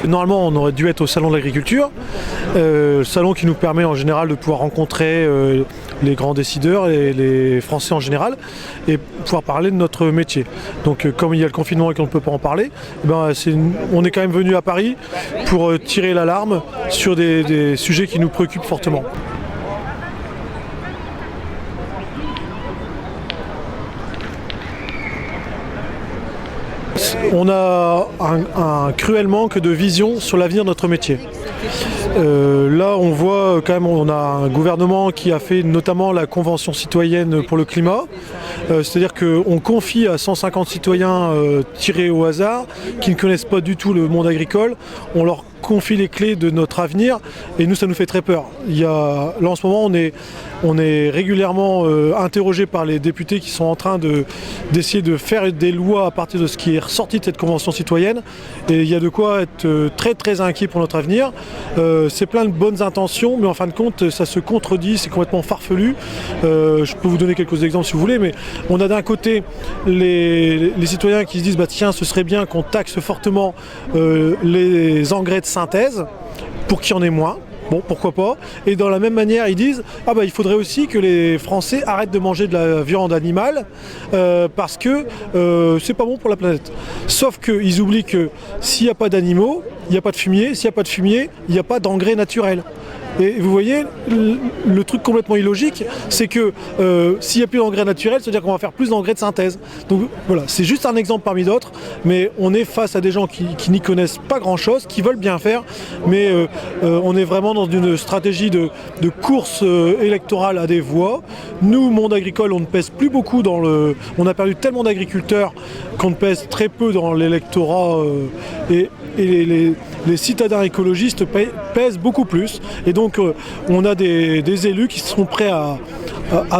Normalement, on aurait dû être au salon de l'agriculture, salon qui nous permet en général de pouvoir rencontrer les grands décideurs et les Français en général et pouvoir parler de notre métier. Donc comme il y a le confinement et qu'on ne peut pas en parler, on est quand même venu à Paris pour tirer l'alarme sur des sujets qui nous préoccupent fortement. On a un cruel manque de vision sur l'avenir de notre métier. Là, on voit quand même, on a un gouvernement qui a fait notamment la Convention citoyenne pour le climat. C'est-à-dire qu'on confie à 150 citoyens tirés au hasard, qui ne connaissent pas du tout le monde agricole, on leur confie les clés de notre avenir et nous, ça nous fait très peur. Là, en ce moment, on est régulièrement interrogé par les députés qui sont en train d'essayer de faire des lois à partir de ce qui est ressorti de cette Convention citoyenne. Et il y a de quoi être très très inquiet pour notre avenir. C'est plein de bonnes intentions, mais en fin de compte, ça se contredit, c'est complètement farfelu. Je peux vous donner quelques exemples si vous voulez, mais on a d'un côté les citoyens qui se disent tiens, ce serait bien qu'on taxe fortement les engrais de synthèse pour qu'il y en ait moins. Bon, pourquoi pas. Et dans la même manière, ils disent il faudrait aussi que les Français arrêtent de manger de la viande animale parce que c'est pas bon pour la planète. Sauf qu'ils oublient que s'il n'y a pas d'animaux, il n'y a pas de fumier. S'il n'y a pas de fumier, il n'y a pas d'engrais naturel. Et vous voyez, le truc complètement illogique, c'est que s'il n'y a plus d'engrais naturels, ça veut dire qu'on va faire plus d'engrais de synthèse. Donc voilà, c'est juste un exemple parmi d'autres, mais on est face à des gens qui n'y connaissent pas grand-chose, qui veulent bien faire, mais on est vraiment dans une stratégie de course électorale à des voix. Nous, monde agricole, on ne pèse plus beaucoup on a perdu tellement d'agriculteurs qu'on ne pèse très peu dans l'électorat et les citadins écologistes pèsent beaucoup plus. Et donc on a des élus qui sont prêts à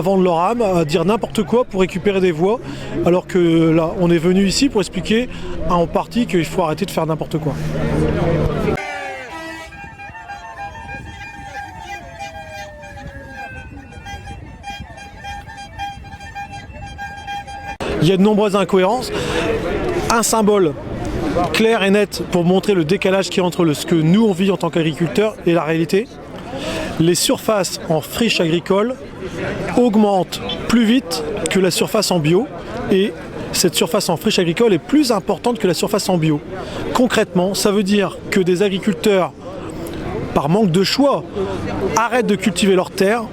vendre leur âme, à dire n'importe quoi pour récupérer des voix, alors que là, on est venu ici pour expliquer en partie qu'il faut arrêter de faire n'importe quoi. Il y a de nombreuses incohérences. Un symbole clair et net pour montrer le décalage qu'il y a entre ce que nous on vit en tant qu'agriculteurs et la réalité. Les surfaces en friche agricole augmentent plus vite que la surface en bio et cette surface en friche agricole est plus importante que la surface en bio. Concrètement, ça veut dire que des agriculteurs, par manque de choix, arrêtent de cultiver leurs terres.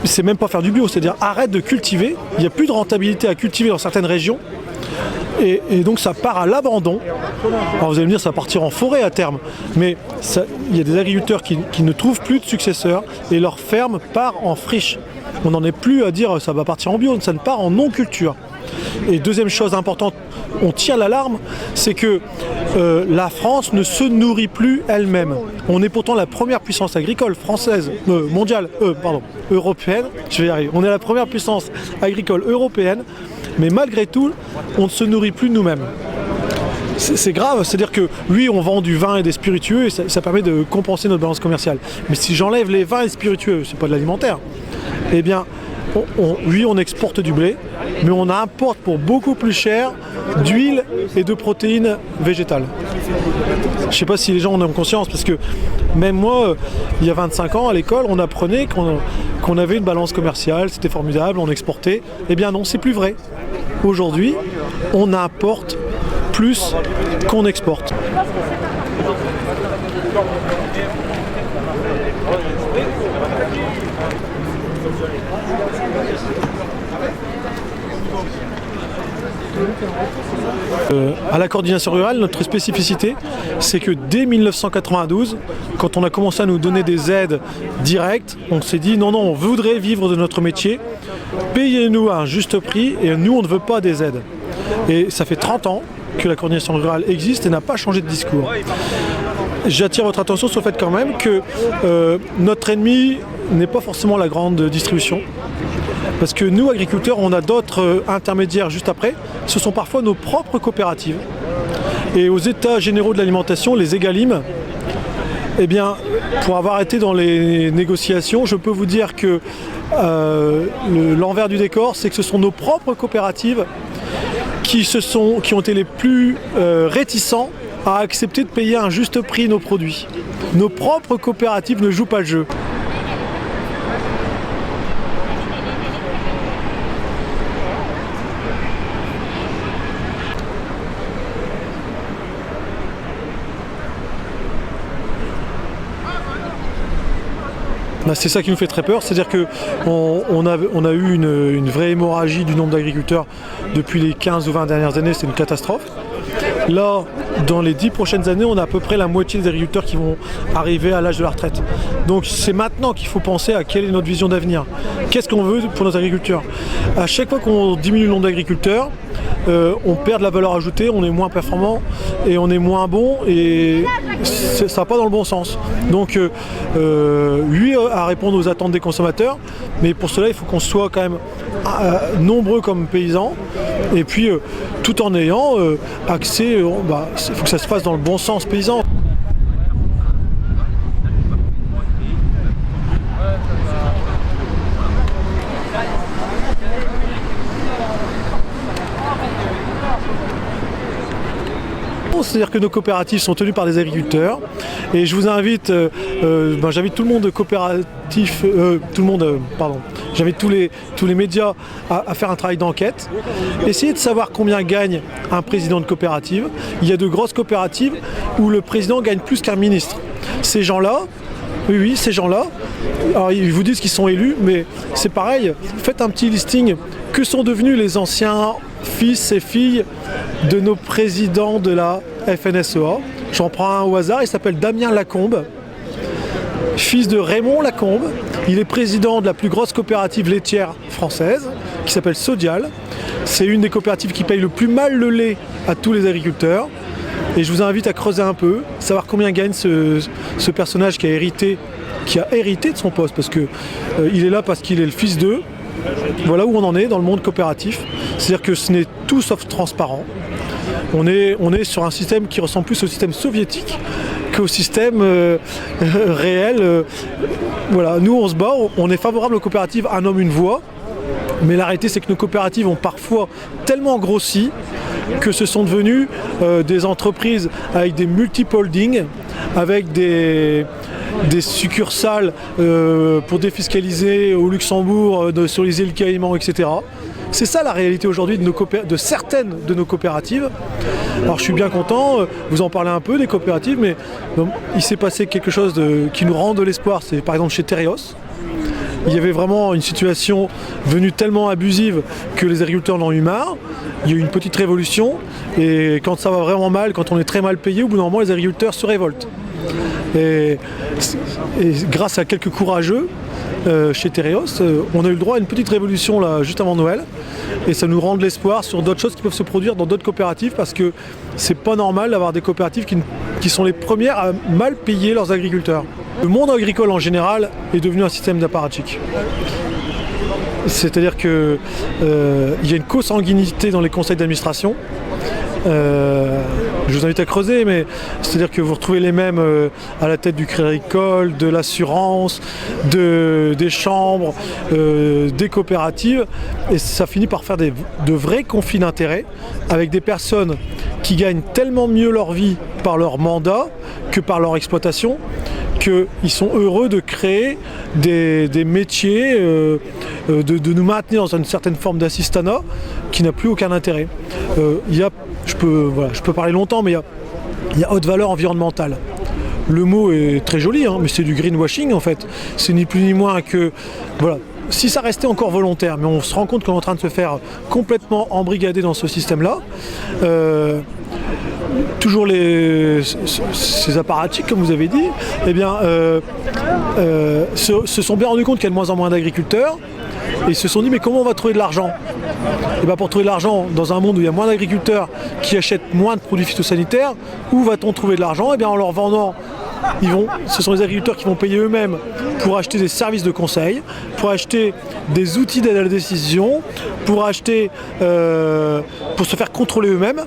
C'est même pas faire du bio, c'est-à-dire arrêtent de cultiver. Il n'y a plus de rentabilité à cultiver dans certaines régions. Et donc ça part à l'abandon. Alors vous allez me dire ça va partir en forêt à terme, mais il y a des agriculteurs qui ne trouvent plus de successeurs et leur ferme part en friche. On n'en est plus à dire ça va partir en bio, ça ne part en non-culture. Et deuxième chose importante, on tire l'alarme, c'est que la France ne se nourrit plus elle-même. On est pourtant la première puissance agricole française, européenne, je vais y arriver. On est la première puissance agricole européenne, mais malgré tout, on ne se nourrit plus de nous-mêmes. C'est grave, c'est-à-dire que oui, on vend du vin et des spiritueux et ça permet de compenser notre balance commerciale. Mais si j'enlève les vins et spiritueux, c'est pas de l'alimentaire, eh bien, on exporte du blé, mais on importe pour beaucoup plus cher d'huile et de protéines végétales. Je ne sais pas si les gens en ont conscience, parce que même moi, il y a 25 ans, à l'école, on apprenait qu'on avait une balance commerciale, c'était formidable, on exportait. Eh bien non, c'est plus vrai. Aujourd'hui, on importe plus qu'on exporte. À la coordination rurale, notre spécificité, c'est que dès 1992, quand on a commencé à nous donner des aides directes, on s'est dit non, on voudrait vivre de notre métier, payez-nous à un juste prix et nous, on ne veut pas des aides. Et ça fait 30 ans que la coordination rurale existe et n'a pas changé de discours. J'attire votre attention sur le fait quand même que notre ennemi n'est pas forcément la grande distribution. Parce que nous, agriculteurs, on a d'autres intermédiaires juste après. Ce sont parfois nos propres coopératives. Et aux états généraux de l'alimentation, les EGalim, eh bien, pour avoir été dans les négociations, je peux vous dire que l'envers du décor, c'est que ce sont nos propres coopératives qui ont été les plus réticents à accepter de payer un juste prix nos produits. Nos propres coopératives ne jouent pas le jeu. C'est ça qui nous fait très peur, c'est-à-dire qu'on a eu une vraie hémorragie du nombre d'agriculteurs depuis les 15 ou 20 dernières années, c'est une catastrophe. Là, dans les 10 prochaines années, on a à peu près la moitié des agriculteurs qui vont arriver à l'âge de la retraite. Donc c'est maintenant qu'il faut penser à quelle est notre vision d'avenir. Qu'est-ce qu'on veut pour nos agriculteurs? À chaque fois qu'on diminue le nombre d'agriculteurs, on perd de la valeur ajoutée, on est moins performant et on est moins bon et ça va pas dans le bon sens. Donc oui à répondre aux attentes des consommateurs, mais pour cela il faut qu'on soit quand même nombreux comme paysans et puis tout en ayant accès, il faut que ça se fasse dans le bon sens paysan. C'est-à-dire que nos coopératives sont tenues par des agriculteurs et je vous invite, j'invite tout le monde coopératif, j'invite tous les médias à faire un travail d'enquête, essayer de savoir combien gagne un président de coopérative. Il y a de grosses coopératives où le président gagne plus qu'un ministre. Ces gens-là, oui, ces gens-là, alors ils vous disent qu'ils sont élus, mais c'est pareil, faites un petit listing. Que sont devenus les anciens fils et filles de nos présidents de la FNSEA? J'en prends un au hasard, il s'appelle Damien Lacombe, fils de Raymond Lacombe. Il est président de la plus grosse coopérative laitière française, qui s'appelle Sodial. C'est une des coopératives qui paye le plus mal le lait à tous les agriculteurs. Et je vous invite à creuser un peu, savoir combien gagne ce personnage qui a hérité de son poste, parce que il est là parce qu'il est le fils d'eux. Voilà où on en est dans le monde coopératif. C'est-à-dire que ce n'est tout sauf transparent. On est sur un système qui ressemble plus au système soviétique qu'au système réel. Voilà, nous on se bat, on est favorable aux coopératives, un homme, une voix. Mais la réalité c'est que nos coopératives ont parfois tellement grossi que ce sont devenus des entreprises avec des multi-holdings, avec des succursales pour défiscaliser au Luxembourg, sur les îles Caïmans, etc. C'est ça la réalité aujourd'hui de certaines de nos coopératives. Alors je suis bien content, vous en parlez un peu des coopératives, mais il s'est passé quelque chose qui nous rend de l'espoir. C'est par exemple chez Tereos. Il y avait vraiment une situation venue tellement abusive que les agriculteurs en ont eu marre. Il y a eu une petite révolution et quand ça va vraiment mal, quand on est très mal payé, au bout d'un moment les agriculteurs se révoltent. Et grâce à quelques courageux chez Tereos, on a eu le droit à une petite révolution là, juste avant Noël, et ça nous rend de l'espoir sur d'autres choses qui peuvent se produire dans d'autres coopératives, parce que c'est pas normal d'avoir des coopératives qui sont les premières à mal payer leurs agriculteurs. Le monde agricole en général est devenu un système d'apparatchik. C'est-à-dire qu'il y a une consanguinité dans les conseils d'administration. Je vous invite à creuser, mais c'est-à-dire que vous retrouvez les mêmes à la tête du Crédit Agricole, de l'assurance, des chambres, des coopératives, et ça finit par faire de vrais conflits d'intérêts avec des personnes qui gagnent tellement mieux leur vie par leur mandat que par leur exploitation, qu'ils sont heureux de créer des métiers, de nous maintenir dans une certaine forme d'assistanat qui n'a plus aucun intérêt. Je peux parler longtemps, mais il y a haute valeur environnementale. Le mot est très joli, mais c'est du greenwashing en fait. C'est ni plus ni moins que... Voilà. Si ça restait encore volontaire, mais on se rend compte qu'on est en train de se faire complètement embrigader dans ce système-là, toujours ces apparatchiks, comme vous avez dit, eh bien, se sont bien rendus compte qu'il y a de moins en moins d'agriculteurs et ils se sont dit mais comment on va trouver de l'argent? Et bien pour trouver de l'argent dans un monde où il y a moins d'agriculteurs qui achètent moins de produits phytosanitaires, où va-t-on trouver de l'argent? Et bien en leur vendant, ce sont les agriculteurs qui vont payer eux-mêmes pour acheter des services de conseil, pour acheter des outils d'aide à la décision, pour acheter, pour se faire contrôler eux-mêmes.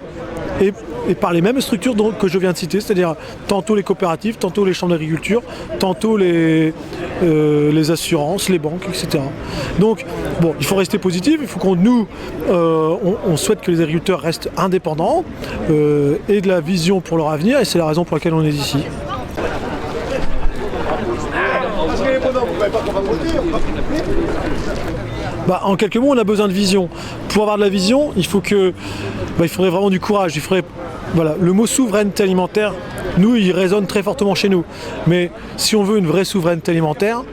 Et et par les mêmes structures que je viens de citer, c'est-à-dire tantôt les coopératives, tantôt les chambres d'agriculture, tantôt les assurances, les banques, etc. Donc, bon, il faut rester positif, il faut on souhaite que les agriculteurs restent indépendants et de la vision pour leur avenir, et c'est la raison pour laquelle on est ici. En quelques mots, on a besoin de vision. Pour avoir de la vision, il faudrait vraiment du courage. Le mot souveraineté alimentaire, nous, il résonne très fortement chez nous. Mais si on veut une vraie souveraineté alimentaire,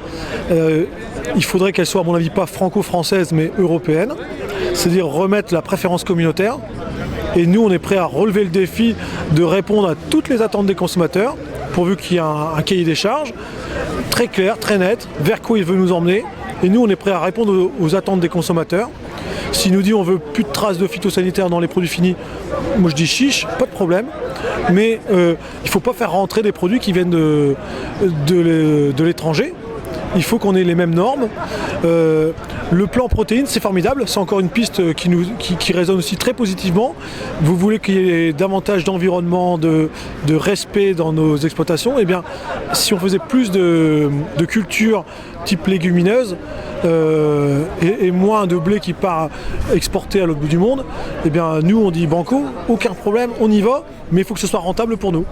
il faudrait qu'elle soit, à mon avis, pas franco-française, mais européenne. C'est-à-dire remettre la préférence communautaire. Et nous, on est prêt à relever le défi de répondre à toutes les attentes des consommateurs, pourvu qu'il y ait un cahier des charges très clair, très net, vers quoi il veut nous emmener. Et nous, on est prêt à répondre aux attentes des consommateurs. S'il nous dit on veut plus de traces de phytosanitaires dans les produits finis, moi je dis chiche, pas de problème. Mais il ne faut pas faire rentrer des produits qui viennent de l'étranger. Il faut qu'on ait les mêmes normes. Le plan protéines, c'est formidable. C'est encore une piste qui résonne aussi très positivement. Vous voulez qu'il y ait davantage d'environnement, de respect dans nos exploitations. Eh bien, si on faisait plus de cultures type légumineuses et moins de blé qui part exporté à l'autre bout du monde, eh bien, nous, on dit banco, aucun problème, on y va, mais il faut que ce soit rentable pour nous.